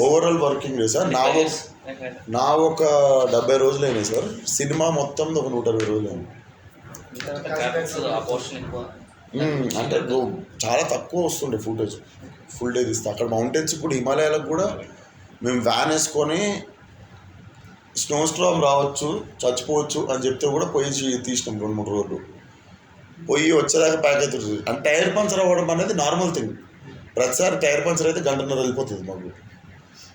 Overall working days sir నా ఒక 70 రోజులు అయినాయి సార్. సినిమా మొత్తం ఒక 120 రోజులు అయినాయి. అంటే చాలా తక్కువ వస్తుండే ఫుటేజ్. ఫుల్ డే తీస్తే అక్కడ మౌంటైన్స్ కూడా హిమాలయాలకు కూడా మేము వ్యాన్ వేసుకొని స్నో స్ట్రామ్ రావచ్చు చచ్చిపోవచ్చు అని చెప్తే కూడా పోయి తీసినాం 2-3 రోజులు. పోయి వచ్చేదాకా ప్యాక్ అవుతుంది. అంటే టైర్ పంచర్ అవ్వడం అనేది నార్మల్ థింగ్. ప్రతిసారి టైర్ పంచర్ అయితే 1.5 గంటలు వెళ్ళిపోతుంది మాకు.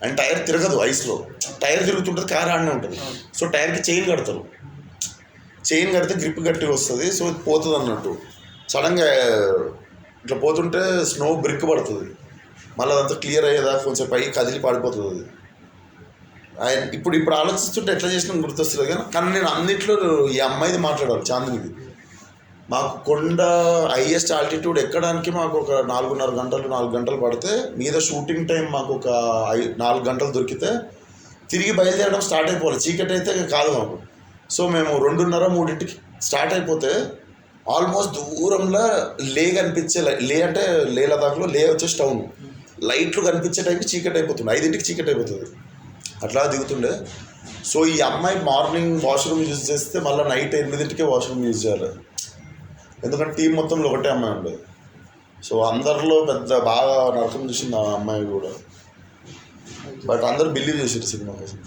అండ్ టైర్ తిరగదు ఐస్లో. టైర్ తిరుగుతుంటుంది, కార్ ఆడనే ఉంటుంది. సో టైర్కి చైన్ కడతారు. చైన్ కడితే గ్రిప్ గట్టిగా వస్తుంది. సో పోతుంది అన్నట్టు. సడన్గా ఇట్లా పోతుంటే స్నో బ్రిక్ పడుతుంది. మళ్ళీ అదంతా క్లియర్ అయ్యేదాకా కొంచెం పైకి కదిలి పడిపోతుంది అది. ఇప్పుడు ఆలోచిస్తుంటే ఎట్లా చేసినా గుర్తొస్తుంది. కానీ నేను అన్నింటిలో ఈ అమ్మాయిది మాట్లాడాలి, చాందినిది. మాకు కొండ హైయెస్ట్ ఆల్టిట్యూడ్ ఎక్కడానికి మాకు ఒక 4 గంటలు పడితే, మీద షూటింగ్ టైం మాకు ఒక 4 గంటలు దొరికితే తిరిగి బయలుదేరడం స్టార్ట్ అయిపోవాలి. చీకటి అయితే కాదు మాకు. సో మేము 2:30-3 స్టార్ట్ అయిపోతే ఆల్మోస్ట్ దూరంలో లే కనిపించే, లే అంటే లే లదాఖ్లో లే వచ్చేసి టౌన్, లైట్లు కనిపించే టైంకి చీకటి అయిపోతుంది. 5 చీకటి అయిపోతుంది. అట్లా దిగుతుండే. సో ఈ అమ్మాయి మార్నింగ్ వాష్రూమ్ యూజ్ చేస్తే మళ్ళీ నైట్ 8 వాష్రూమ్ యూజ్ చేయాలి. ఎందుకంటే టీం మొత్తంలో ఒకటే అమ్మాయి ఉండేది. సో అందరిలో పెద్ద బాగా నరకం చూసింది ఆ అమ్మాయి కూడా. బట్ అందరూ బిలీవ్ చేసారు సినిమా కోసం.